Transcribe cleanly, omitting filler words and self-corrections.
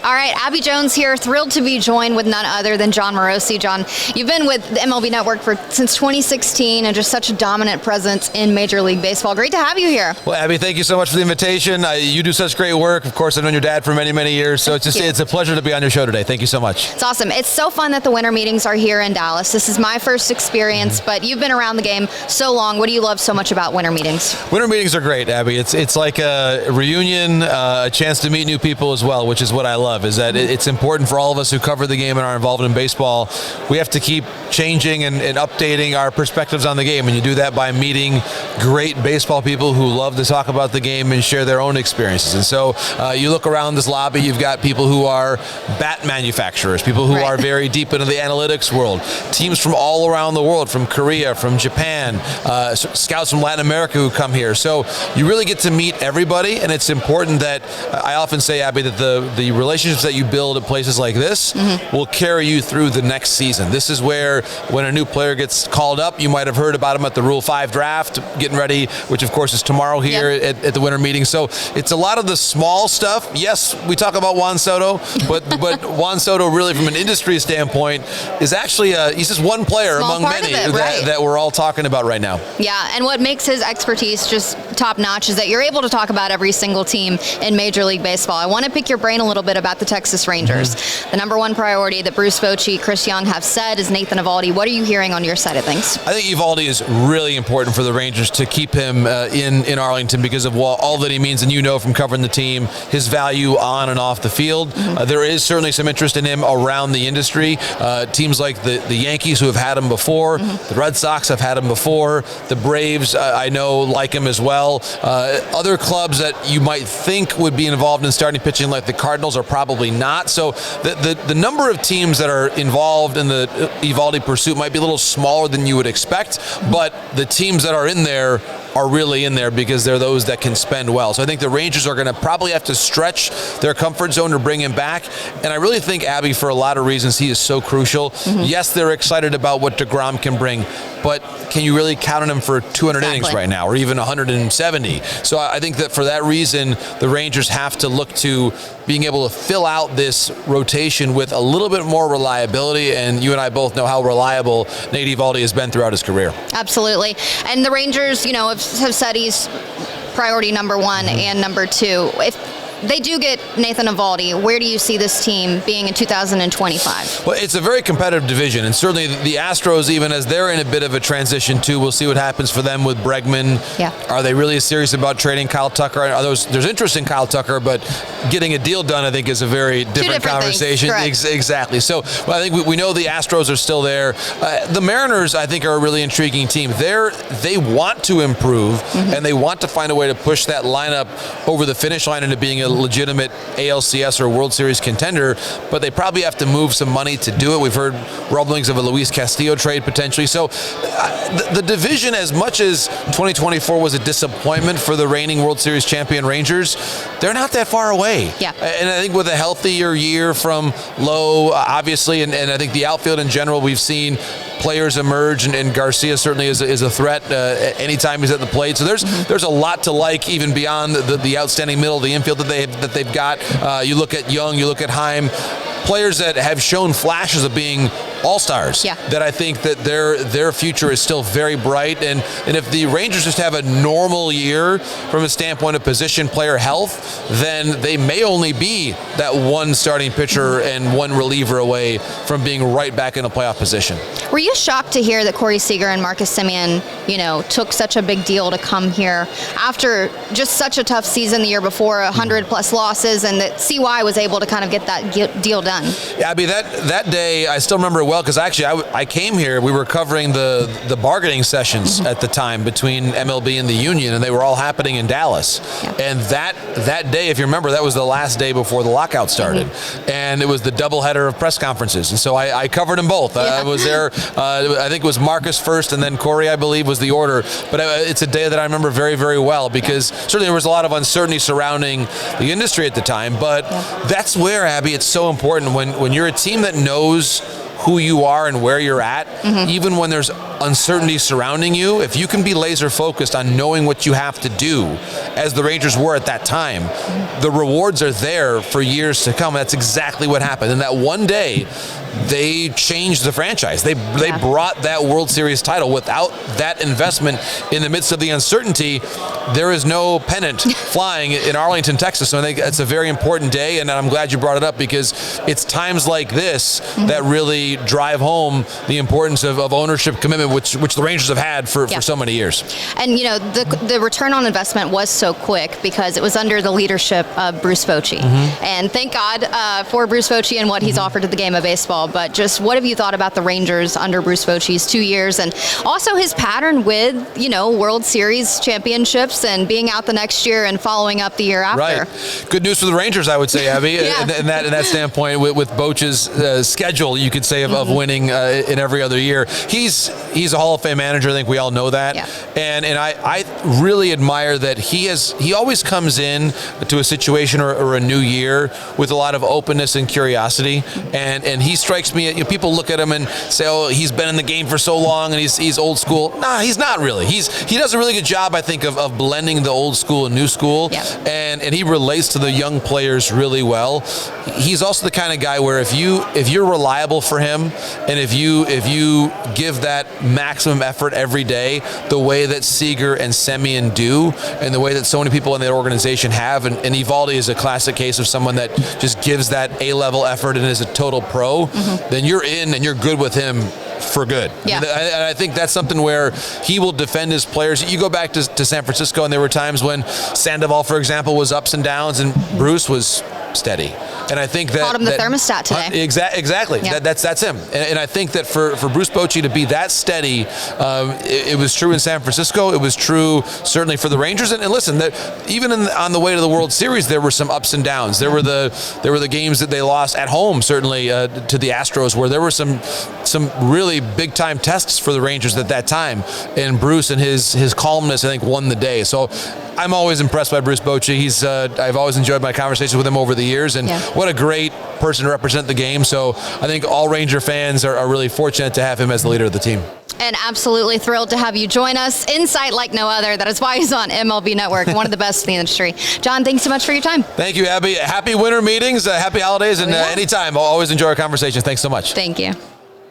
All right, Abby Jones here, thrilled to be joined with none other than Jon Morosi. Jon, you've been with the MLB Network since 2016 and just such a dominant presence in Major League Baseball. Great to have you here. Well, Abby, thank you so much for the invitation. You do such great work. Of course, I've known your dad for many, many years, so it's a pleasure to be on your show today. Thank you so much. It's awesome. It's so fun that the winter meetings are here in Dallas. This is my first experience, but you've been around the game so long. What do you love so much about winter meetings? Winter meetings are great, Abby. It's like a reunion, a chance to meet new people as well, which is what I love, is that it's important for all of us who cover the game and are involved in baseball. We have to keep changing and updating our perspectives on the game, and you do that by meeting great baseball people who love to talk about the game and share their own experiences. And so you look around this lobby, you've got people who are bat manufacturers, people who are very deep into the analytics world, teams from all around the world, from Korea, from Japan, scouts from Latin America who come here. So you really get to meet everybody, and it's important that, I often say, Abby, that the relationships that you build at places like this will carry you through the next season. This is where, when a new player gets called up, you might have heard about him at the Rule 5 draft, getting ready, which of course is tomorrow here at the winter meeting. So it's a lot of the small stuff. Yes, we talk about Juan Soto, but Juan Soto really, from an industry standpoint, is actually he's just one player among many that we're all talking about right now. Yeah, and what makes his expertise just top notch is that you're able to talk about every single team in Major League Baseball. I want to pick your brain a little bit about the Texas Rangers. The number one priority that Bruce Bochy, Chris Young have said is Nathan Eovaldi. What are you hearing on your side of things? I think Eovaldi is really important for the Rangers to keep him in Arlington because of all that he means, and you know from covering the team, his value on and off the field. There is certainly some interest in him around the industry. Teams like the Yankees, who have had him before, the Red Sox have had him before, the Braves, I know, like him as well. Other clubs that you might think would be involved in starting pitching, like the Cardinals, are probably not. So the number of teams that are involved in the Eovaldi pursuit might be a little smaller than you would expect, but the teams that are in there are really in there because they're those that can spend well. So I think the Rangers are going to probably have to stretch their comfort zone to bring him back. And I really think, Abby, for a lot of reasons, he is so crucial. Yes, they're excited about what DeGrom can bring, but can you really count on him for 200 innings right now, or even 170? So I think that for that reason, the Rangers have to look to being able to fill out this rotation with a little bit more reliability, and you and I both know how reliable Nate Eovaldi has been throughout his career. Absolutely. And the Rangers, have said he's priority number one and number two. If they do get Nathan Eovaldi, where do you see this team being in 2025? Well, it's a very competitive division, and certainly the Astros, even as they're in a bit of a transition too, we'll see what happens for them with Bregman. Are they really serious about trading Kyle Tucker? There's interest in Kyle Tucker, but getting a deal done, I think, is a very different conversation. Exactly. So I think we know the Astros are still there. The Mariners, I think, are a really intriguing team. They want to improve, and they want to find a way to push that lineup over the finish line into being a legitimate ALCS or World Series contender, but they probably have to move some money to do it. We've heard rumblings of a Luis Castillo trade potentially. So the division, as much as 2024 was a disappointment for the reigning World Series champion Rangers, they're not that far away. And I think with a healthier year from Lowe, obviously, and I think the outfield in general, we've seen players emerge, and Garcia certainly is a threat anytime he's at the plate. So there's a lot to like, even beyond the outstanding middle of the infield that they've got. You look at Young, you look at Heim, players that have shown flashes of being all-stars, that I think that their future is still very bright. And if the Rangers just have a normal year from a standpoint of position player health, then they may only be that one starting pitcher and one reliever away from being right back in a playoff position. Were you shocked to hear that Corey Seager and Marcus Semien, took such a big deal to come here after just such a tough season the year before, 100+ losses, and that CY was able to kind of get that deal done? Yeah, Abby, that day, I still remember it well, because actually I came here, we were covering the bargaining sessions at the time between MLB and the union, and they were all happening in Dallas. And that day, if you remember, that was the last day before the lockout started. And it was the doubleheader of press conferences. And so I covered them both. I was there, I think it was Marcus first, and then Corey, I believe, was the order. But it's a day that I remember very, very well, because certainly there was a lot of uncertainty surrounding the industry at the time. But that's where, Abby, it's so important when you're a team that knows who you are and where you're at, even when there's uncertainty surrounding you, if you can be laser focused on knowing what you have to do, as the Rangers were at that time, the rewards are there for years to come. That's exactly what happened. And that one day, they changed the franchise. They brought that World Series title. Without that investment in the midst of the uncertainty, there is no pennant flying in Arlington, Texas. So I think it's a very important day, and I'm glad you brought it up, because it's times like this that really drive home the importance of ownership commitment, which the Rangers have had for so many years. And the return on investment was so quick because it was under the leadership of Bruce Bochy. And thank God for Bruce Bochy and what he's offered to the game of baseball. But just what have you thought about the Rangers under Bruce Bochy's 2 years, and also his pattern with, World Series championships and being out the next year and following up the year after? Right. Good news for the Rangers, I would say, Abby, in that standpoint, with Bochy's schedule, you could say, of winning in every other year. He's a Hall of Fame manager. I think we all know that. Yeah. And I really admire that he always comes in to a situation or a new year with a lot of openness and curiosity, and he strikes me. People look at him and say, "Oh, he's been in the game for so long and he's old school." Nah, he's not really. He does a really good job, I think, of blending the old school and new school, and he relates to the young players really well. He's also the kind of guy where if you're reliable for him, and if you give that maximum effort every day, the way that Seager and Semien do, and the way that so many people in the organization have, and Eovaldi is a classic case of someone that just gives that A-level effort and is a total pro, then you're in and you're good with him for good. Yeah. And I think that's something where he will defend his players. You go back to San Francisco, and there were times when Sandoval, for example, was ups and downs, and Bruce was steady. And I think that... Called him the thermostat today. Exactly. Yeah. That's him. And I think that for Bruce Bochy to be that steady, it was true in San Francisco. It was true certainly for the Rangers. And listen, that even on the way to the World Series, there were some ups and downs. There were the games that they lost at home, certainly to the Astros, where there were some really big time tests for the Rangers at that time. And Bruce and his calmness, I think, won the day. So I'm always impressed by Bruce Bochy. I've always enjoyed my conversations with him over the years, and what a great person to represent the game. So I think all Ranger fans are really fortunate to have him as the leader of the team. And absolutely thrilled to have you join us. Insight like no other. That is why he's on MLB Network, one of the best in the industry. Jon, thanks so much for your time. Thank you, Abby. Happy winter meetings, happy holidays, and anytime. I'll always enjoy our conversations. Thanks so much. Thank you.